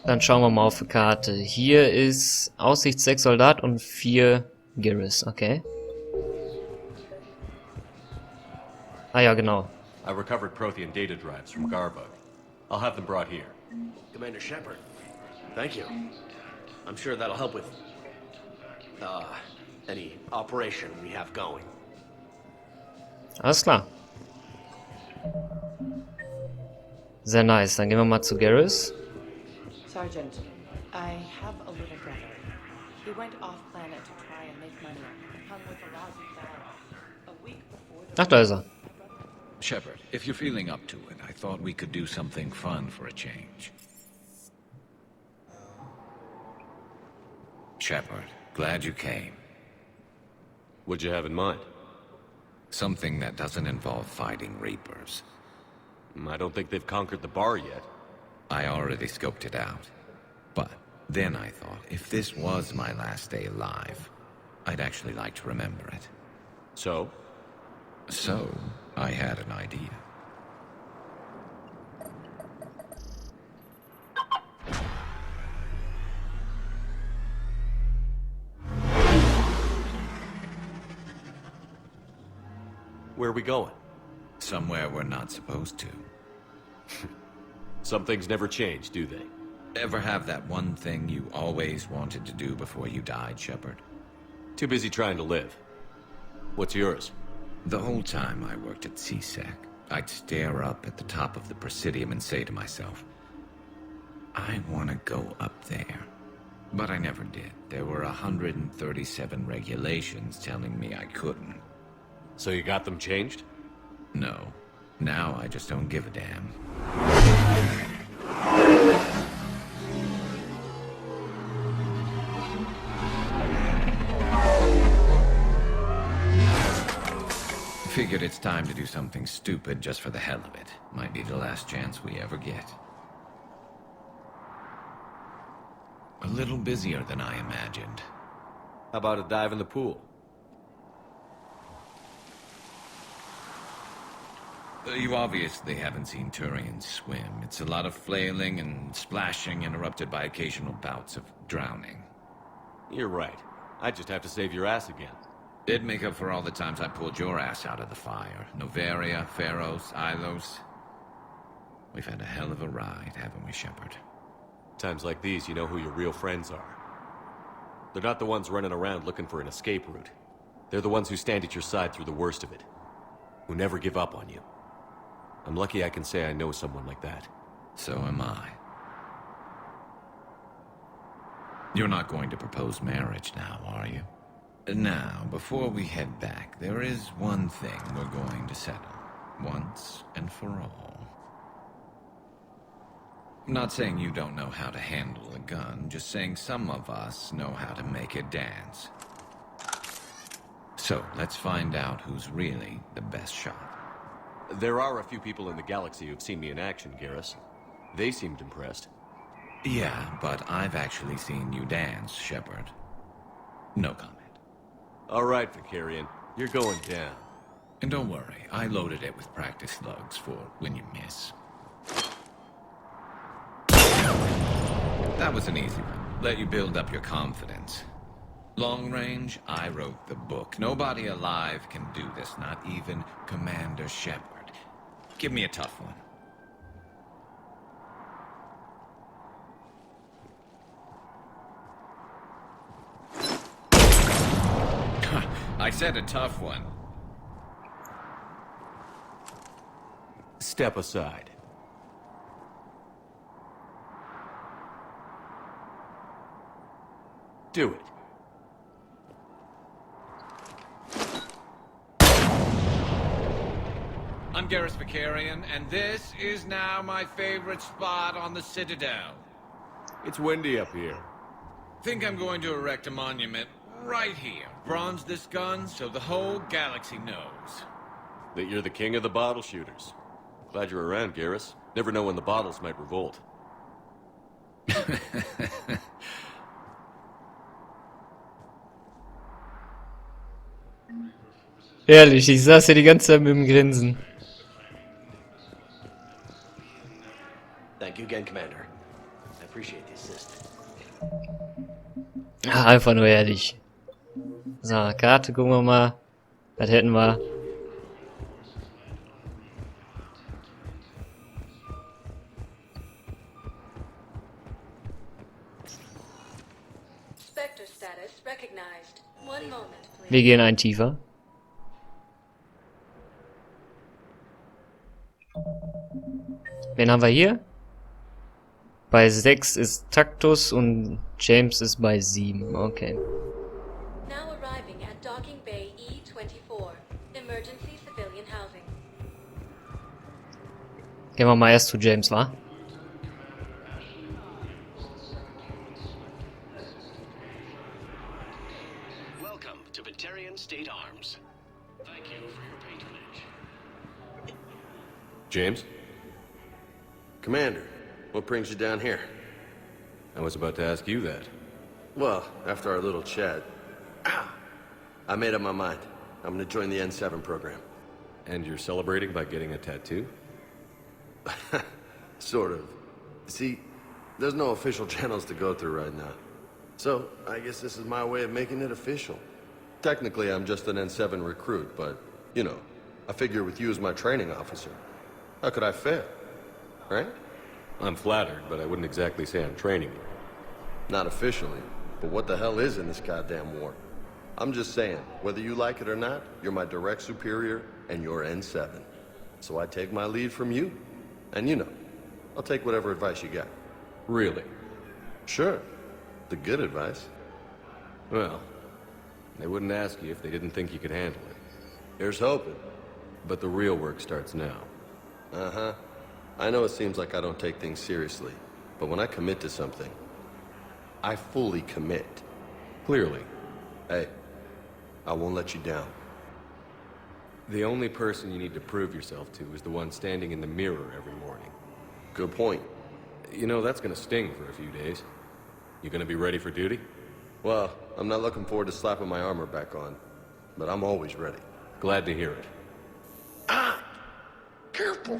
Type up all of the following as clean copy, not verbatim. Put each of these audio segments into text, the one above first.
Dann schauen wir mal auf die Karte. Hier ist Aussicht 6 Soldat und 4 Garrus, okay. Ah ja, genau. I recovered Prothean data drives from Garbug. I'll have them brought here. Commander Shepard, thank you. I'm sure that'll help with any operation we have going. Alles klar. Sehr nice. Dann gehen wir mal zu Garrus. Sergeant, I have a little brother. He went off-planet to try and make money, hung with a lousy barrel. A week before the... Ach, da ist er. Shepard, if you're feeling up to it, I thought we could do something fun for a change. Shepard, glad you came. What'd you have in mind? Something that doesn't involve fighting Reapers. I don't think they've conquered the bar yet. I already scoped it out. But then I thought, if this was my last day alive, I'd actually like to remember it. So? So, I had an idea. Where are we going? Somewhere we're not supposed to. Some things never change, do they? Ever have that one thing you always wanted to do before you died, Shepard? Too busy trying to live. What's yours? The whole time I worked at CSEC, I'd stare up at the top of the Presidium and say to myself, I want to go up there. But I never did. There were 137 regulations telling me I couldn't. So you got them changed? No. Now I just don't give a damn. Figured it's time to do something stupid just for the hell of it. Might be the last chance we ever get. A little busier than I imagined. How about a dive in the pool? You obviously haven't seen Turians swim. It's a lot of flailing and splashing, interrupted by occasional bouts of drowning. You're right. I just have to save your ass again. It'd make up for all the times I pulled your ass out of the fire. Novaria, Pharos, Ilos. We've had a hell of a ride, haven't we, Shepard? Times like these, you know who your real friends are. They're not the ones running around looking for an escape route. They're the ones who stand at your side through the worst of it. Who never give up on you. I'm lucky I can say I know someone like that. So am I. You're not going to propose marriage now, are you? Now, before we head back, there is one thing we're going to settle. Once and for all. I'm not saying you don't know how to handle a gun, just saying some of us know how to make it dance. So, let's find out who's really the best shot. There are a few people in the galaxy who've seen me in action, Garrus. They seemed impressed. Yeah, but I've actually seen you dance, Shepard. No comment. All right, Vicarian. You're going down. And don't worry, I loaded it with practice slugs for when you miss. That was an easy one. Let you build up your confidence. Long range, I wrote the book. Nobody alive can do this, not even Commander Shepard. Give me a tough one. I said a tough one. Step aside. Do it. I'm Garrus Vicarian, and this is now my favorite spot on the Citadel. It's windy up here. Think I'm going to erect a monument right here. Bronze this gun so the whole galaxy knows. That you're the king of the bottle shooters. Glad you're around, Garrus. Never know when the bottles might revolt. Ehrlich, ich saß hier die ganze Zeit mit dem Grinsen. Thank you again, Commander. I appreciate the assist. Einfach nur ehrlich. So, Karte, gucken wir mal. Was hätten wir? Spectre status recognized. One moment, please. Wir gehen ein tiefer. Wen haben wir hier? Bei 6 ist Taktus und James ist bei 7. Okay. Now arriving at Docking Bay E24. Emergency civilian housing. Gehen wir mal erst zu James, wa? Welcome to Batarian State Arms. Thank you for your patronage. James? Commander, what brings you down here? I was about to ask you that. Well, after our little chat, I made up my mind. I'm gonna join the N7 program. And you're celebrating by getting a tattoo? Sort of. See, there's no official channels to go through right now. So, I guess this is my way of making it official. Technically, I'm just an N7 recruit, but, you know, I figure with you as my training officer, how could I fail? Right? I'm flattered, but I wouldn't exactly say I'm training you. Not officially, but what the hell is in this goddamn war? I'm just saying, whether you like it or not, you're my direct superior, and you're N7. So I take my lead from you. And you know, I'll take whatever advice you got. Really? Sure. The good advice. Well, they wouldn't ask you if they didn't think you could handle it. Here's hoping. But the real work starts now. Uh-huh. I know it seems like I don't take things seriously, but when I commit to something, I fully commit. Clearly. Hey, I won't let you down. The only person you need to prove yourself to is the one standing in the mirror every morning. Good point. You know, that's gonna sting for a few days. You gonna be ready for duty? Well, I'm not looking forward to slapping my armor back on, but I'm always ready. Glad to hear it. Careful!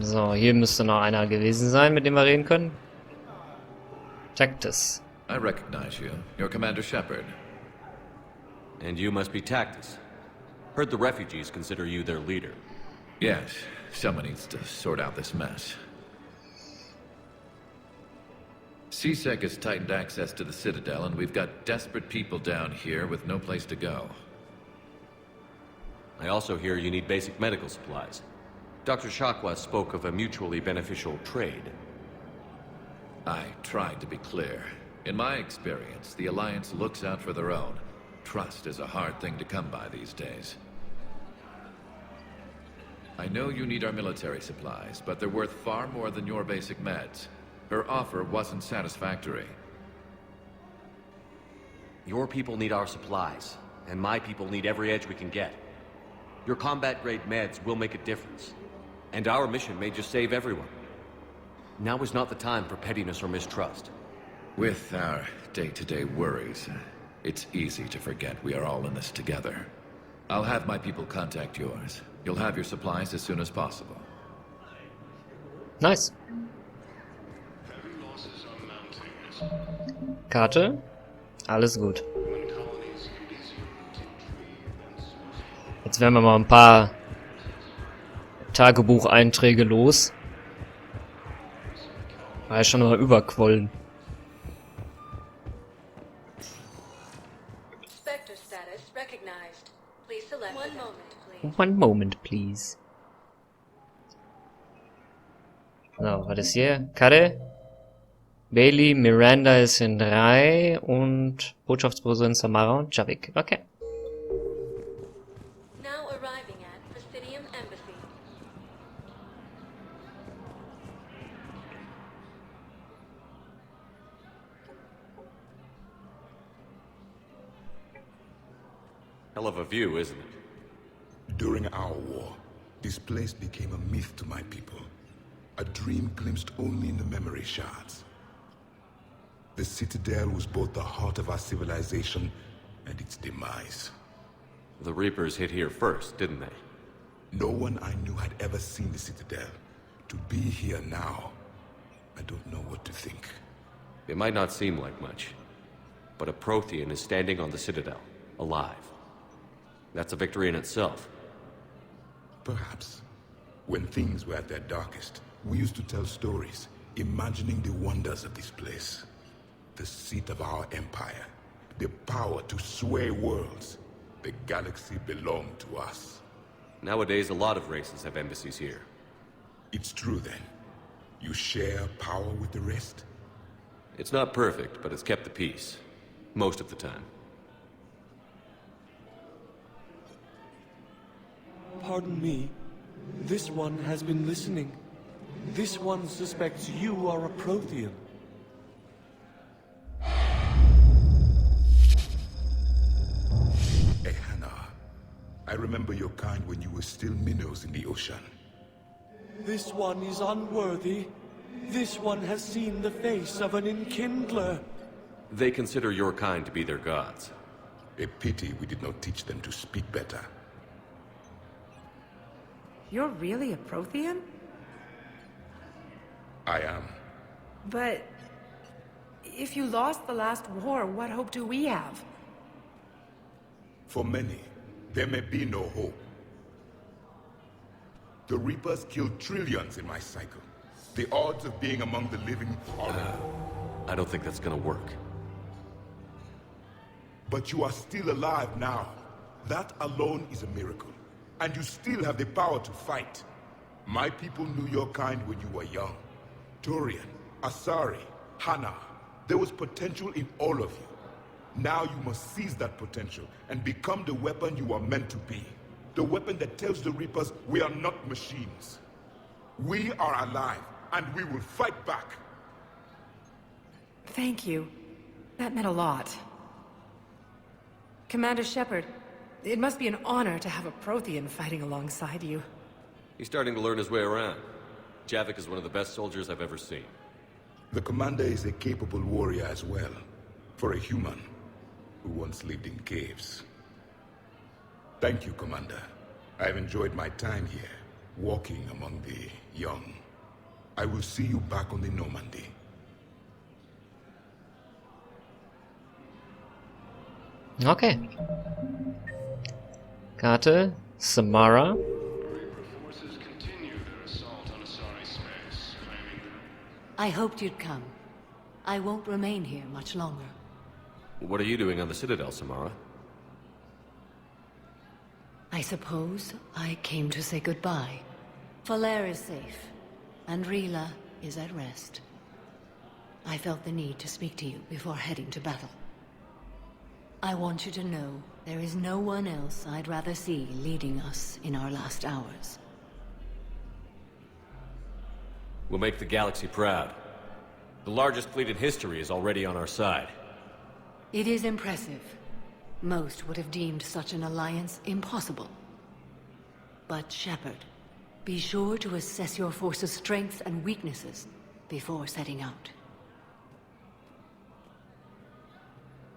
So, hier müsste noch einer gewesen sein, mit dem wir reden können. Taktus. I recognize you. You're Commander Shepard. And you must be Tactus. Heard the refugees consider you their leader. Yes, someone needs to sort out this mess. CSEC has tightened access to the Citadel, and we've got desperate people down here with no place to go. I also hear you need basic medical supplies. Dr. Shakwa spoke of a mutually beneficial trade. I tried to be clear. In my experience, the Alliance looks out for their own. Trust is a hard thing to come by these days. I know you need our military supplies, but they're worth far more than your basic meds. Her offer wasn't satisfactory. Your people need our supplies, and my people need every edge we can get. Your combat-grade meds will make a difference, and our mission may just save everyone. Now is not the time for pettiness or mistrust. With our day-to-day worries, it's easy to forget we are all in this together. I'll have my people contact yours. You'll have your supplies as soon as possible. Nice. Karte. Alles gut. Jetzt werden wir mal ein paar Tagebucheinträge los. War ja schon mal überquollen. Spectre status recognized. Please select one moment, please. One moment, please. So, was ist hier? Karte. Bailey, Miranda ist in 3 und Botschaftspräsident Samara und Javik. Okay. Now arriving at Presidium Embassy. Hell of a view, isn't it? During our war, this place became a myth to my people. A dream glimpsed only in the memory shards. The Citadel was both the heart of our civilization and its demise. The Reapers hit here first, didn't they? No one I knew had ever seen the Citadel. To be here now, I don't know what to think. It might not seem like much, but a Prothean is standing on the Citadel, alive. That's a victory in itself. Perhaps. When things were at their darkest, we used to tell stories, imagining the wonders of this place. The seat of our empire, the power to sway worlds. The galaxy belonged to us. Nowadays, a lot of races have embassies here. It's true then. You share power with the rest? It's not perfect, but it's kept the peace. Most of the time. Pardon me. This one has been listening. This one suspects you are a Prothean. Hannah, I remember your kind when you were still minnows in the ocean. This one is unworthy. This one has seen the face of an enkindler. They consider your kind to be their gods. A pity we did not teach them to speak better. You're really a Prothean? I am. But if you lost the last war, what hope do we have? For many, there may be no hope. The Reapers killed trillions in my cycle. The odds of being among the living are... I don't think that's gonna work. But you are still alive now. That alone is a miracle. And you still have the power to fight. My people knew your kind when you were young. Turian, Asari, Hannah. There was potential in all of you. Now you must seize that potential and become the weapon you are meant to be. The weapon that tells the Reapers we are not machines. We are alive, and we will fight back. Thank you. That meant a lot. Commander Shepard, it must be an honor to have a Prothean fighting alongside you. He's starting to learn his way around. Javik is one of the best soldiers I've ever seen. The commander is a capable warrior as well, for a human who once lived in caves. Thank you, Commander. I've enjoyed my time here, walking among the young. I will see you back on the Normandy. Okay. Karte, Samara. Forces continue their assault on Asari space, claiming I hoped you'd come. I won't remain here much longer. What are you doing on the Citadel, Samara? I suppose I came to say goodbye. Falere is safe, and Rila is at rest. I felt the need to speak to you before heading to battle. I want you to know there is no one else I'd rather see leading us in our last hours. We'll make the galaxy proud. The largest fleet in history is already on our side. It is impressive. Most would have deemed such an alliance impossible. But Shepard, be sure to assess your force's strengths and weaknesses before setting out.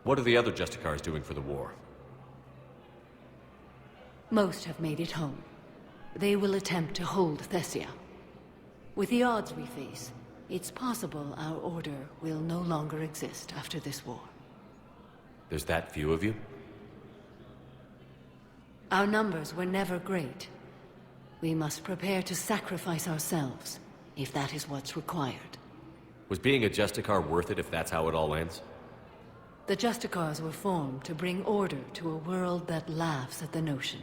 What are the other Justicars doing for the war? Most have made it home. They will attempt to hold Thessia. With the odds we face, it's possible our order will no longer exist after this war. There's that few of you? Our numbers were never great. We must prepare to sacrifice ourselves, if that is what's required. Was being a Justicar worth it if that's how it all ends? The Justicars were formed to bring order to a world that laughs at the notion.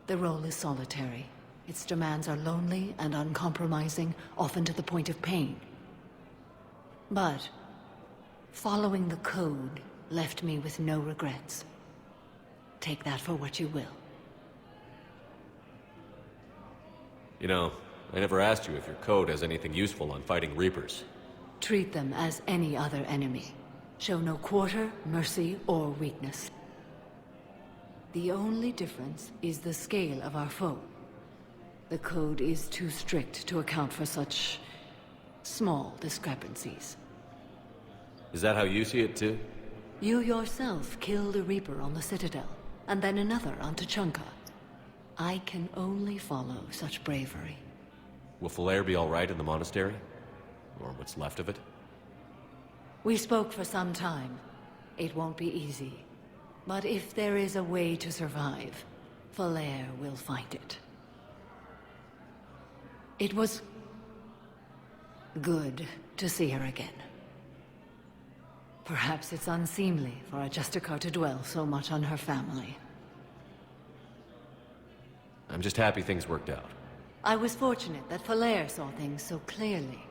The role is solitary. Its demands are lonely and uncompromising, often to the point of pain. But following the code left me with no regrets. Take that for what you will. You know, I never asked you if your code has anything useful on fighting Reapers. Treat them as any other enemy. Show no quarter, mercy, or weakness. The only difference is the scale of our foe. The code is too strict to account for such small discrepancies. Is that how you see it too? You yourself killed a Reaper on the Citadel. and then another on Tuchanka. I can only follow such bravery. Will Flair be all right in the monastery? Or what's left of it? We spoke for some time. It won't be easy. But if there is a way to survive, Flair will find it. It was good to see her again. Perhaps it's unseemly for a Justicar to dwell so much on her family. I'm just happy things worked out. I was fortunate that Flair saw things so clearly.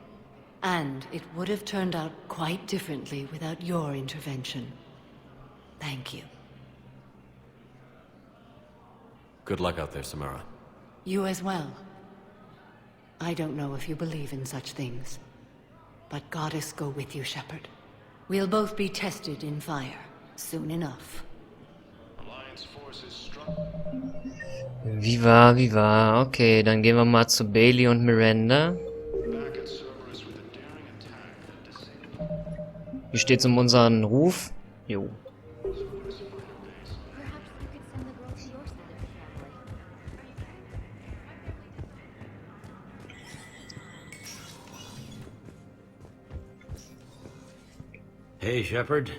And it would have turned out quite differently without your intervention. Thank you. Good luck out there, Samara. You as well. I don't know if you believe in such things, but Goddess go with you, Shepard. We'll both be tested in fire, soon enough. Alliance forces struck. Wie war. Okay, dann gehen wir mal zu Bailey und Miranda. Back at Cerberus with a daring attack that disabled. Wie steht's um unseren Ruf? Jo. Hey, Shepard.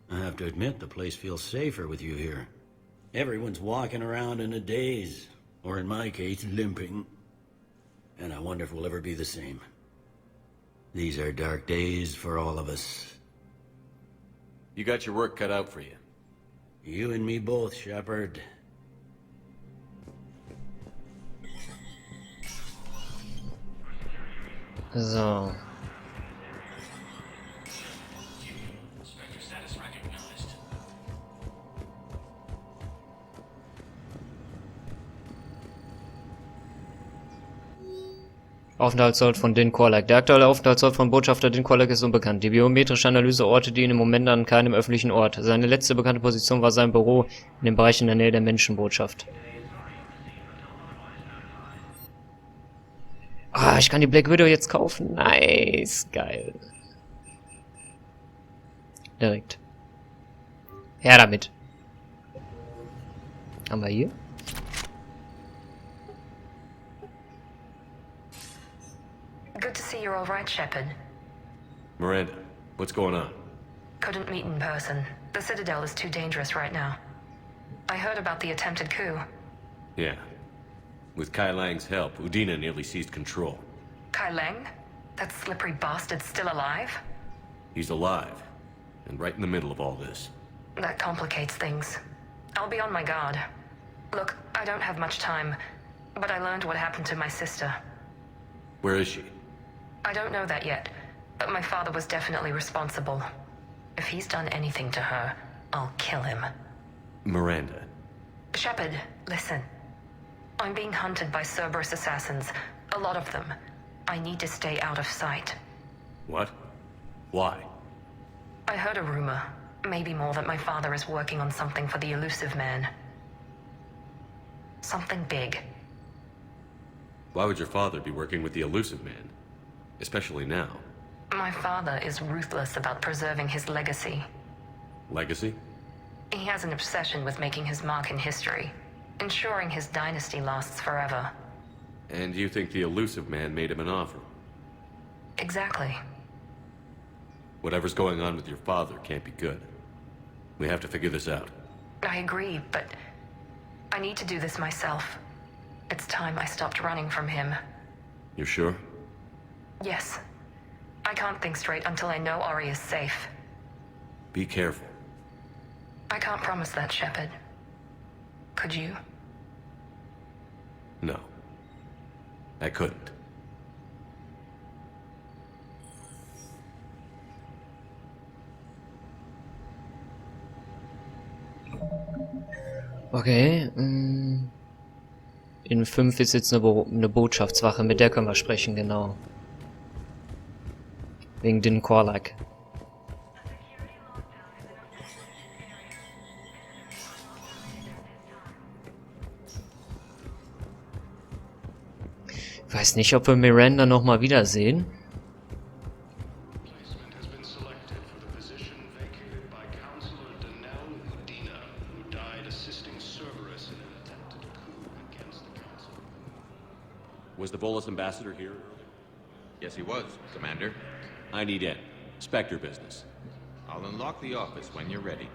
I have to admit, the place feels safer with you here. Everyone's walking around in a daze, or in my case, limping. And I wonder if we'll ever be the same. These are dark days for all of us. You got your work cut out for you. You and me both, Shepard. So. Aufenthaltsort von Din Korlak. Der aktuelle Aufenthaltsort von Botschafter Din Korlak ist unbekannt. Die biometrische Analyse ortet ihn im Moment an keinem öffentlichen Ort. Seine letzte bekannte Position war sein Büro in dem Bereich in der Nähe der Menschenbotschaft. Ah, ich kann die Black Widow jetzt kaufen. Nice, geil. Direkt. Her damit. Haben wir hier? Good to see you're all right, Shepard. Miranda, what's going on? Couldn't meet in person. The Citadel is too dangerous right now. I heard about the attempted coup. Yeah. With Kai Lang's help, Udina nearly seized control. Kai Lang? That slippery bastard's still alive? He's alive, and right in the middle of all this. That complicates things. I'll be on my guard. Look, I don't have much time, but I learned what happened to my sister. Where is she? I don't know that yet, but my father was definitely responsible. If he's done anything to her, I'll kill him. Miranda. Shepard, listen. I'm being hunted by Cerberus assassins. A lot of them. I need to stay out of sight. What? Why? I heard a rumor, maybe more, that my father is working on something for the Elusive Man. Something big. Why would your father be working with the Elusive Man? Especially now. My father is ruthless about preserving his legacy. Legacy? He has an obsession with making his mark in history, ensuring his dynasty lasts forever. And you think the Elusive Man made him an offer? Exactly. Whatever's going on with your father can't be good. We have to figure this out. I agree, but I need to do this myself. It's time I stopped running from him. You're sure? Yes. I can't think straight until I know Ori is safe. Be careful. I can't promise that, Shepard. Could you? No. I couldn't. Okay. In 5 ist jetzt eine Botschaftswache, mit der können wir sprechen, genau. Wegen Din Korlak. Ich weiß nicht, ob wir Miranda nochmal wiedersehen. Placement has been selected for the position vacated by Counselor Danelle Udina, who died assisting Was the Volus ambassador here? Yes, he was, Commander. I need in. Spectre business. I'll unlock the office when you're ready.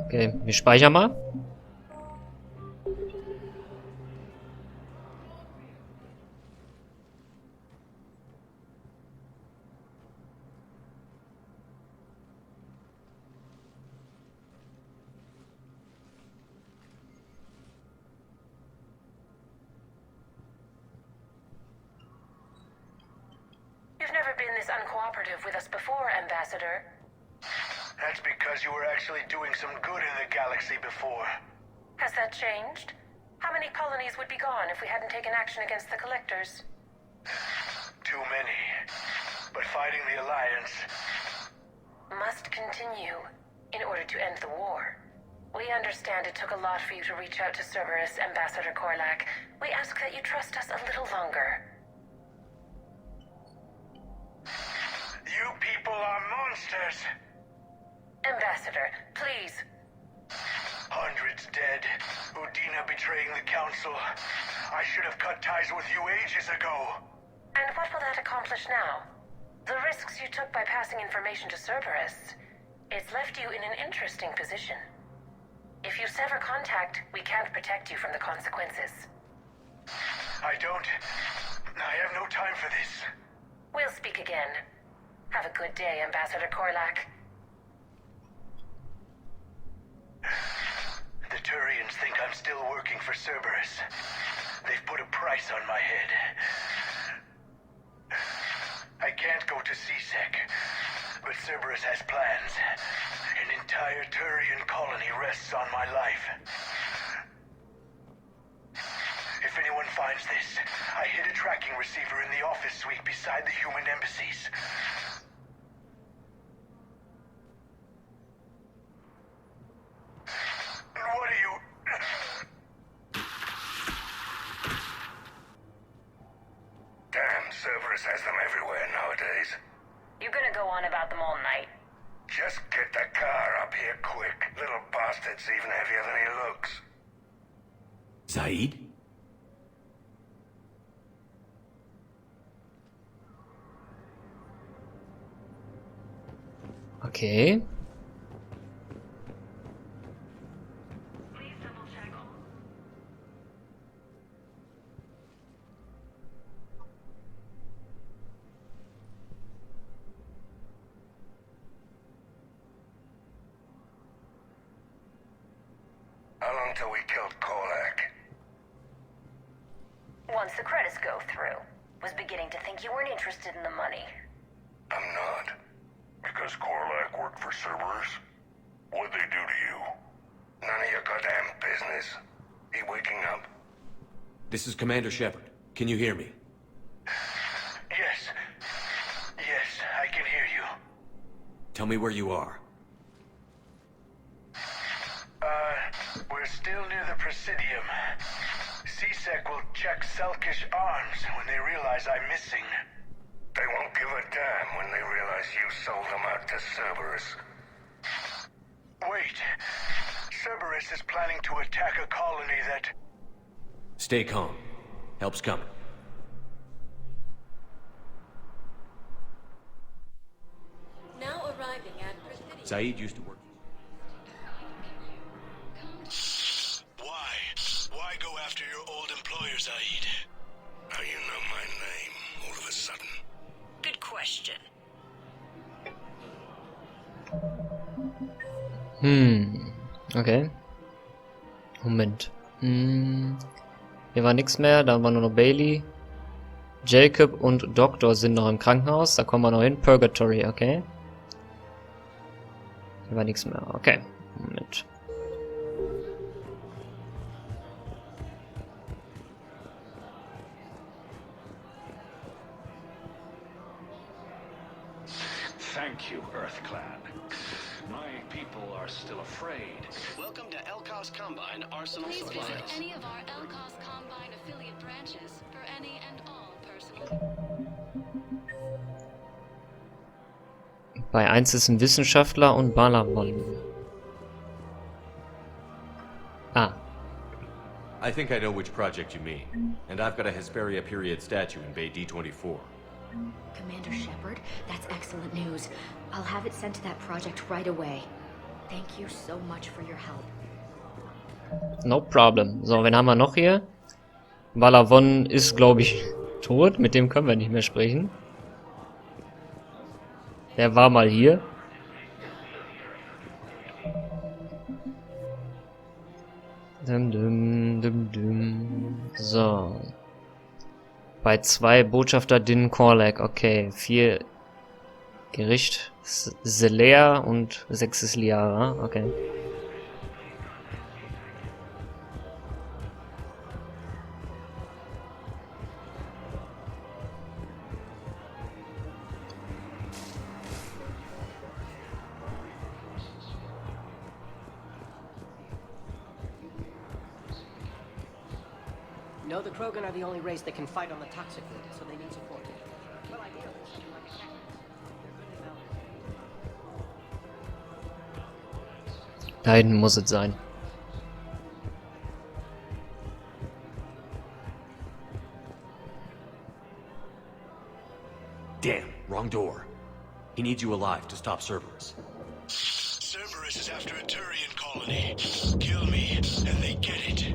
Okay, wir speichern mal. You've never been this uncooperative with us before, Ambassador. That's because you were actually doing some good in the galaxy before. Has that changed? How many colonies would be gone if we hadn't taken action against the Collectors? Too many. But fighting the Alliance must continue in order to end the war. We understand it took a lot for you to reach out to Cerberus, Ambassador Korlak. We ask that you trust us a little longer. You people are monsters! Ambassador, please. Hundreds dead. Udina betraying the Council. I should have cut ties with you ages ago. And what will that accomplish now? The risks you took by passing information to Cerberus, it's left you in an interesting position. If you sever contact, we can't protect you from the consequences. I have no time for this. We'll speak again. Have a good day, Ambassador Korlak. The Turians think I'm still working for Cerberus. They've put a price on my head. I can't go to CSEC, but Cerberus has plans. An entire Turian colony rests on my life. If anyone finds this, I hid a tracking receiver in the office suite beside the human embassies. What are you... Damn, Cerberus has them everywhere nowadays. You gonna go on about them all night? Just get the car up here quick. Little bastard's even heavier than he looks. Said? Okay. How long till we killed Korlak? Once the credits go through. Was beginning to think you weren't interested in the money. I'm not. Because Korlak worked for Cerberus? What'd they do to you? None of your goddamn business. He waking up? This is Commander Shepard. Can you hear me? Yes. Yes, I can hear you. Tell me where you are. We're still near the Presidium. CSEC will check Selkish arms when they realize I'm missing. They won't give a damn when they realize you sold them out to Cerberus. Wait. Cerberus is planning to attack a colony that... Stay calm. Help's coming. Now arriving at Presidium. Said used to work. Why go after your old employer, Said? How you know my name all of a sudden? Good question. Okay. Moment. Hier war nichts mehr, da war nur noch Bailey. Jacob und Doktor sind noch im Krankenhaus, da kommen wir noch hin. Purgatory, okay. Hier war nichts mehr, okay. Moment. Thank you, EarthClan. My people are still afraid. Welcome to Elcos Combine Arsenal Please Supplies. visit any of our Elcos Combine affiliate branches for any and all personal. Bei 1 ist ein Wissenschaftler und Ballermann. Ah. I think I know which project you mean. And I've got a Hesperia period statue in Bay D24. Commander Shepard, that's excellent news. I'll have it sent to that project right away. Thank you so much for your help. No problem. So, wen haben wir noch hier? Valavon ist, glaube ich, tot. Mit dem können wir nicht mehr sprechen. Der war mal hier. So. Bei 2 Botschafter Din Korlek. Okay, 4 Gericht Selea und 6 ist Liara. Okay. No, the Krogan are the only race that can fight on the toxic route, so they need support. Well, ideally, like a cactus. They're good Da hinten muss es sein. Damn, wrong door. He needs you alive to stop Cerberus. Cerberus is after a Turian colony. Kill me, and they get it.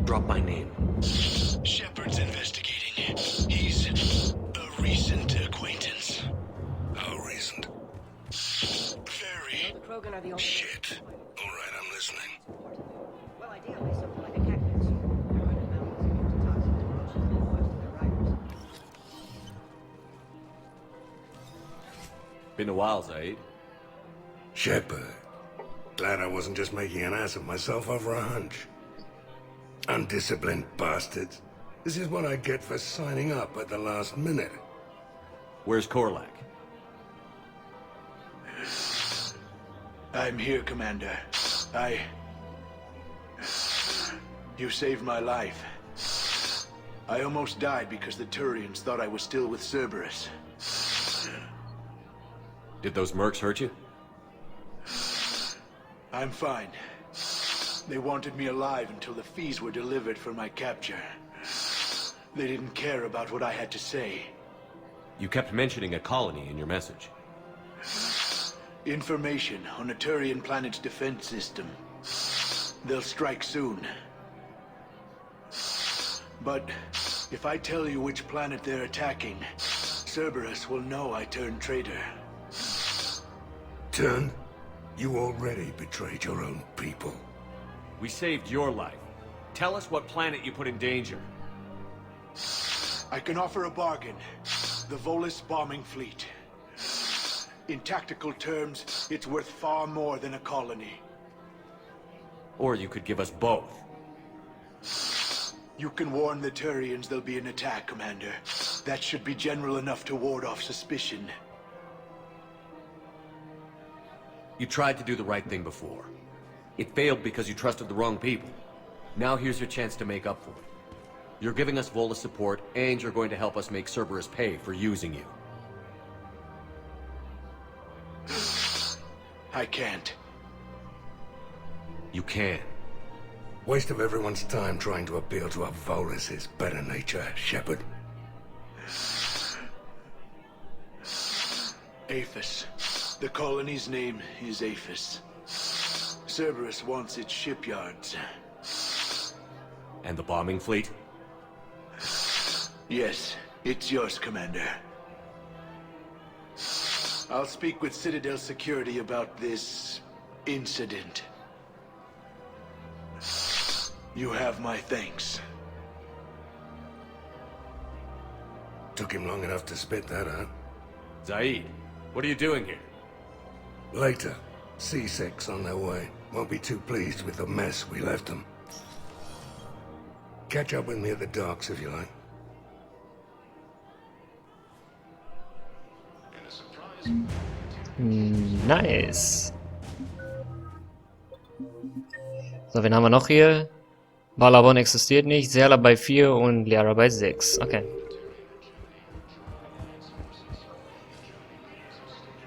Drop my name. Shepard's investigating. He's a recent acquaintance. How recent? Very. No, the Krogan are the only Shit. Alright, I'm listening. Well, ideally, something like a cactus. They're good at balancing toxic emotions and loyal to their riders. Been a while, Zaid. Shepard. Glad I wasn't just making an ass of myself over a hunch. Undisciplined bastards. This is what I get for signing up at the last minute. Where's Korlak? I'm here, Commander. You saved my life. I almost died because the Turians thought I was still with Cerberus. Did those mercs hurt you? I'm fine. They wanted me alive until the fees were delivered for my capture. They didn't care about what I had to say. You kept mentioning a colony in your message. Information on a Turian planet's defense system. They'll strike soon. But if I tell you which planet they're attacking, Cerberus will know I turned traitor. Turned? You already betrayed your own people. We saved your life. Tell us what planet you put in danger. I can offer a bargain. The Volus bombing fleet. In tactical terms, it's worth far more than a colony. Or you could give us both. You can warn the Turians there'll be an attack, Commander. That should be general enough to ward off suspicion. You tried to do the right thing before. It failed because you trusted the wrong people. Now here's your chance to make up for it. You're giving us Volus support, and you're going to help us make Cerberus pay for using you. I can't. You can. Waste of everyone's time trying to appeal to a Volus' better nature, Shepard. Aphis. The colony's name is Aphis. Cerberus wants its shipyards. And the bombing fleet? Yes, it's yours, Commander. I'll speak with Citadel Security about this incident. You have my thanks. Took him long enough to spit that out. Zaid, what are you doing here? Later. C6 on their way. Won't be too pleased with the mess we left them. Catch up with me at the docks if you like. Nice. So, wen haben wir noch hier? Balabon existiert nicht, Serla bei 4 und Liara bei 6. Okay.